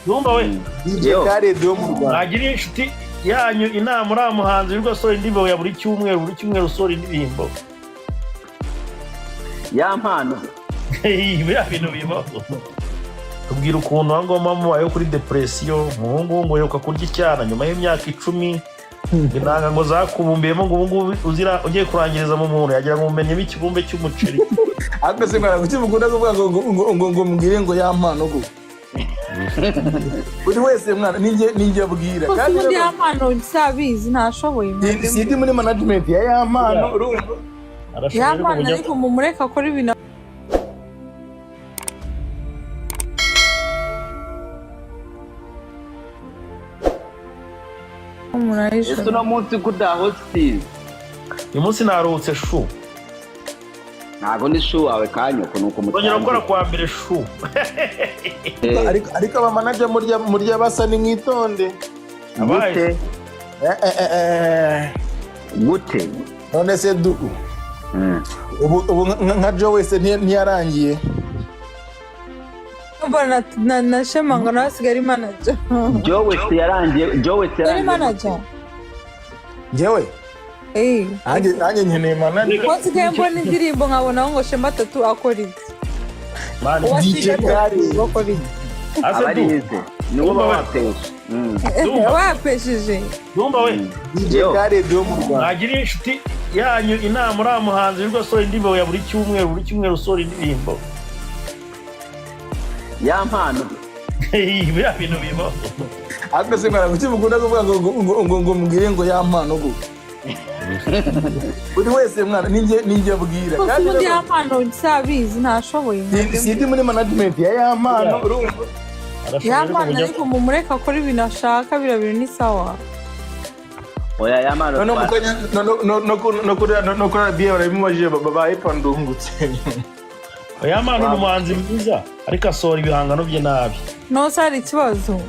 Numva we DJ Khaled yo mu Rwanda nagira inshuti yanyu inama uri umuhanzi uri gusora indirimbo ya buri cyumweru usora indirimbo ya mpano biriya bintu bibaho tubwira ukuntu wangoma mubayeho kuri depression umuhungu ngo yoka kurya icyana nyuma y'imyaka 10 inanga ngo zakubumbiyemo ngo ubungubu uzira ugiye kurangiriza mu muntu yagira ngo umenye ikibumbe cy'umuceri akase ngara kukivuga kuvuga ngo mbwire ngo ya mpano go buri wese mwana ninjye abwira kandi undi ya mpano nsabizi ntashoboye sidi muri management ya mpano urumva ya mpano ariko mumureka akora ibintu ese no munsi kudaho still uyu munsi naruhutse shu ntago ni shu wawe kanyo ko nuko mutongera gukora kwa mbere shu ariko aba manager murya basa ni mwitonde gute none se ubu nka Joe wese ntiyarangiye na shemanga nasigari manager Joe wese yarangiye manager jewe nanjye nkeneye manager ko sigaye mbona indirimbo nkabona ngo Shema Tatu akora iki DJ Khaled akora iki abarize ni uba wapesheje numva we DJ Khaled yo mu Rwanda nagira inshuti yanyu inama uri umuhanzi uri gusora indirimbo ya buri cyumweru usora indirimbo ya mpano biriya bintu bibaho akase ngara kukivuga kuvuga ngo mbwire ngo ya mpano go buri wese mwana ninjye abwira kandi undi ya mpano nsabizi ntashoboye sidi muri management ya mpano urumva ya mpano ariko mumureka akora ibintu ashaka birabiri ni sawa oya ya mpano no kuri biye barabimubajije babaye pandungutse oya mpano ni umuhanzi mwiza ariko asohora ibihangano bye nabi no sari ikibazo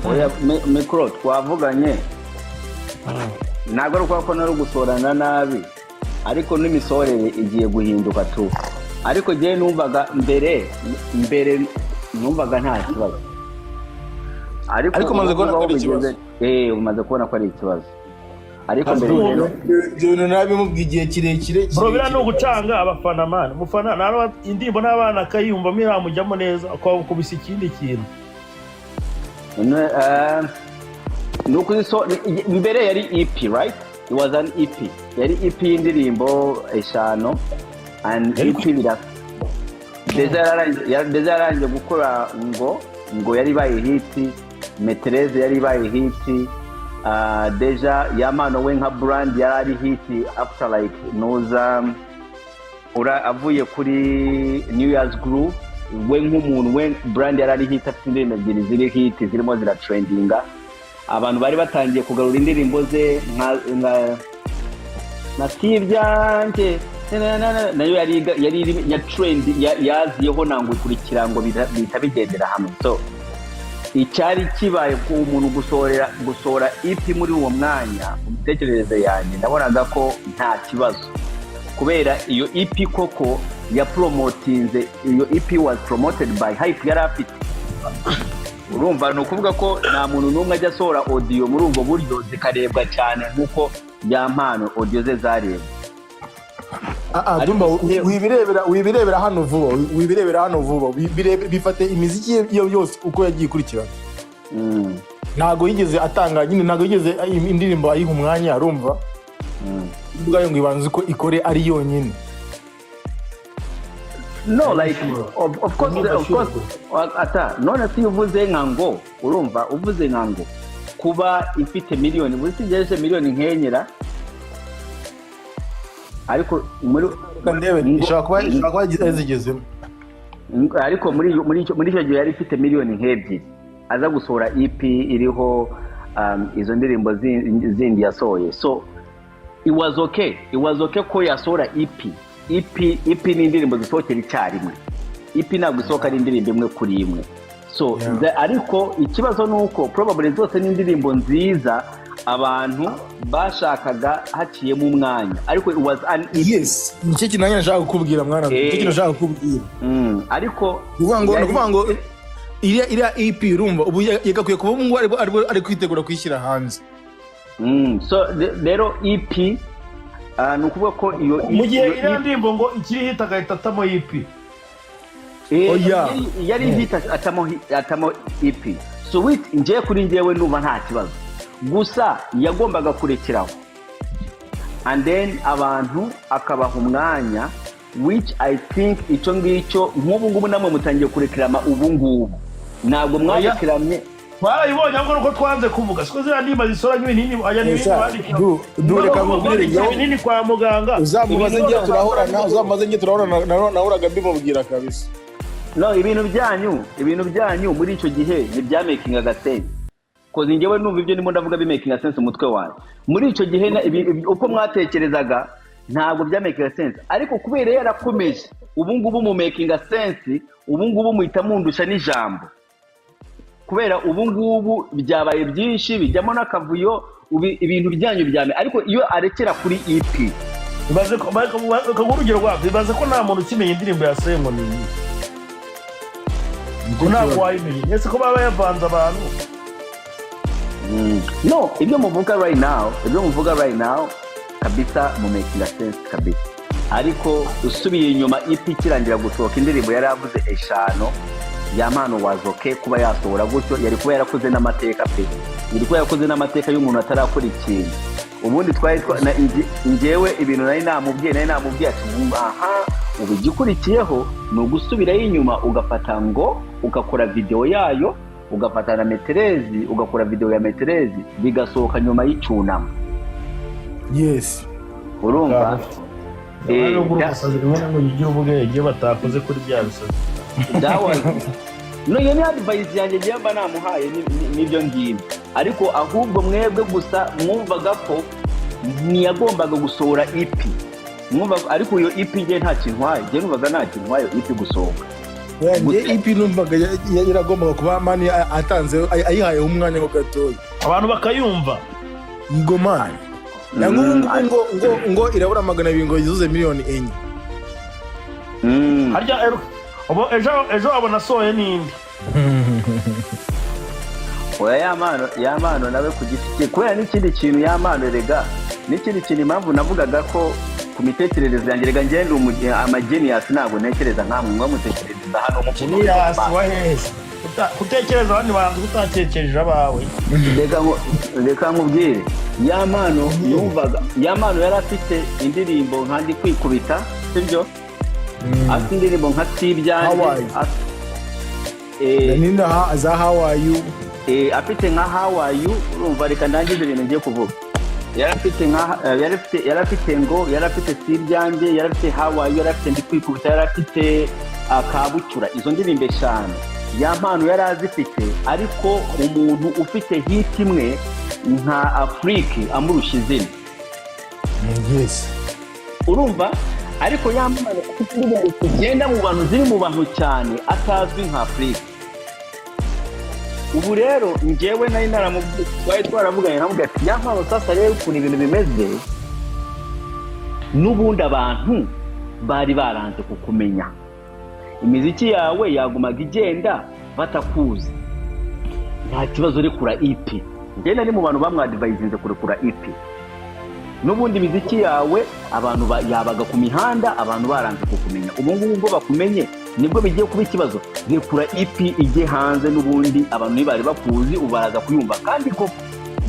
oya mikro twavuganye ntabwo ari uko nari gusorana nabi ariko n'imisorere igiye guhinduka tu ariko njyewe numvaga mbere numvaga nta kibazo ariko umaze kubona ko ari ikibazo umaze kubona ko ari ikibazo ariko mbere ibyo nabimubwiye igihe kirekire bro bira no gucanga abafana man umufana naro indirimbo n'abana akayumva miramujyamo neza akubisa ikindi kintu nuko mbere yari EP right it was an EP yari EP y'indirimbo 5 and EP bira deja yarangiye gukora ngo yari baye hit Metreze yari baye hit deja yamano we nka brand yari hit after like noza avuye kuri New Year's Groove we nk'umuntu we brand yari hit afite indirimbo ebyiri ziri hit zirimo zira trendinga abantu bari batangiye kugarura indirimbo ze na sibyanjye nayo yari ya trend yaziyeho nango ikurikira ngo bita bigendera hamwe so icyari kibaye ku umuntu gusora EP muri uwo mwanya umitekerereze yanjye ndabonaga ko nta kibazo kubera iyo EP koko ya promotinze iyo EP was promoted by hype yari afite urumva no kuvuga ko nta muntu numwe ajya sora audio muri ubwo buryo zikarebwa cyane nkuko ya mpano audio ze zarebwa dumba wibirebera hano vuba bifate imiziki yose uko yagiye kurikirana ntago yigeze atanga nyine ntago yigeze indirimbo ayiha umwanya arumva ubwayo ngo ibanze ko ikore ari yonyine no like of course ata none si uvuze nkango urumva uvuze nkango kuba ifite miliyoni busigeje miliyoni nkenyera ariko muri kandebe ishaka kuba zigezemo ariko muri icyo gihe yari ifite miliyoni nk'ebyiri aza gusohora EP iriho izo ndirimbo zindi yasohoye so it was okay ko yasohora EP ni indirimbo zisohokera icyarimwe EP ntabwo isohoka ari indirimbo imwe kuri imwe so ariko ikibazo ni uko probably zose ni indirimbo nziza abantu bashakaga haciyemo umwanya ariko it was an yes nicyo kintu nashaka kukubwira mwana nicyo kintu nashaka kukubwira ariko kuvuga ngo iriya EP urumva ubu yagakwiye kuba ngo ari kwitegura kwishyira hanze. So rero EP ni ukuvuga ko iyo mu gihe iriya ndirimbo ngo ikiri hit agahita atamo EP. yari hit atamo EP. So ngiye kuri njyewe numva nta kibazo, gusa yagombaga kurekeraho and then abantu akabaha umwanya, which I think icyo ngicyo nk'ubu ngubu namwe mutangiye kurekerama ubu ngubu, ntabwo mwarekeramye. Twarayibonye ahubwo nuko twanze kuvuga siko ziriya ndimba zisora nk'ibinini aya n'ibindi bandika reka nkubwire ibinini kwa muganga. Uzamubaze ngiye turahorana nahoraga mbimubwira kabisa. No, ibintu byanyu muri icyo gihe ni bya making sense. Koze njyewe numva ibyo ndimo ndavuga bi making sense umutwe wanjye. Muri icyo gihe uko mwatekerezaga ntabwo bya making sense, ariko kubera yarakomeje ubu ngubu mu making sense, ubu ngubu muhita mundusha n'ijambo. Kubera ubu ngubu byabaye byinshi bijyamo n'akavuyo, ibintu byanyu byame, ariko iyo arekera kuri EP bibaze ko urugero rwabo bibaze ko nta muntu ukimenya indirimbo ya Sengo ni iyi. Ntabwo wayimenye ese ko baba yavanze abantu. No, ibyo muvuga right now kabisa mu making sense kabisa, ariko usubiye inyuma EP kirangira gusohoka indirimbo yari yavuze 5 ya mpano wazoke kuba yasohora gutyo, yari kuba yarakoze n'amateka pe, yari kuba yarakoze n'amateka y'umuntu atarakora ikintu. Ubundi njyewe ibintu nari namubwiye ati aha ubu igikurikiyeho ni ugusubirayo inyuma ugafata ngo ugakora video yayo, ugafata na meterezi ugakora video ya meterezi bigasohoka nyuma y'icyunamo. Yes, urumva ngo yigira ubwenge batakoze kuri bya bisozi. No, yeni advice yanjye ngiye mba namuhaye n'ibyo ngibyo, ariko ahubwo mwebwe gusa mwumvaga ko ntiyagombaga gusohora EP. Ariko iyo EP ngiye nta kintwaye, ngiye numvaga nta kintwaye EP gusohoka. Ngiye EP numvaga yaragombaga kuba mani atanze ayihaye umwanya ho gatoya abantu bakayumva ngo mani ngo irabura 200 ngo yuzuze miliyoni 4. Harya ejo abona soye nindi. Oya yamano nawe ku giti cye, kubera n'ikindi kintu yamano rega, n'ikindi kintu impamvu navugaga ko ku mitekerereze yanjye rega ngende amagenius ntabwo ntekereza nkamwe ngo mutekerereza hano mu genius waheze kutekereza abandi bantu utatekereje abawe. Reka nkubwire yamano yari afite indirimbo nkandi kwikubita sibyo, afite indirimbo nka Tibyanjye nina za How Are You, afite nka How Are You. Urumva reka ndangize ibintu ngiye kuvuga. yarafite Tibyanjye, yarafite How Are You, yarafite Ndikwikubita, yarafite Kabucura. Izo ndirimbo 5 ya mpano yari azifite, ariko umuntu ufite hit imwe nka Afrique amurusha izina. Yes, urumva, ariko ya mpano kugenda mu bantu ziri mu bantu cyane atazwi nka Afrique. Ubu rero njyewe nari naramubwiye twaravuganye namubwiye ati ya mpano sasa rero ukuntu ibintu bimeze, n'ubundi abantu bari baranze kukumenya, imiziki yawe yagumaga igenda batakuzi, nta kibazo rekura EP. Njye nari mu bantu bamwadvisinze kurekura EP. N'ubundi imiziki yawe abantu yabaga ku mihanda, abantu baranze kukumenya. Ubu ngubu ubwo bakumenye nibwo bigiye kuba ikibazo, rekura EP ijye hanze, n'ubundi abantu ntibari bakuzi ubaraza kuyumva. Kandi ko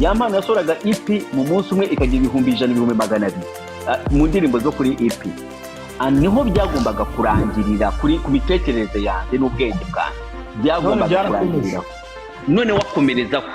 ya mpano yasoraga EP mu munsi umwe ikagira 100,000 mu ndirimbo zo kuri EP. Niho byagombaga kurangirira ku mitekerereze yanjye n'ubwenge bwanjye, byagombaga kurangirira. None wakomerezaho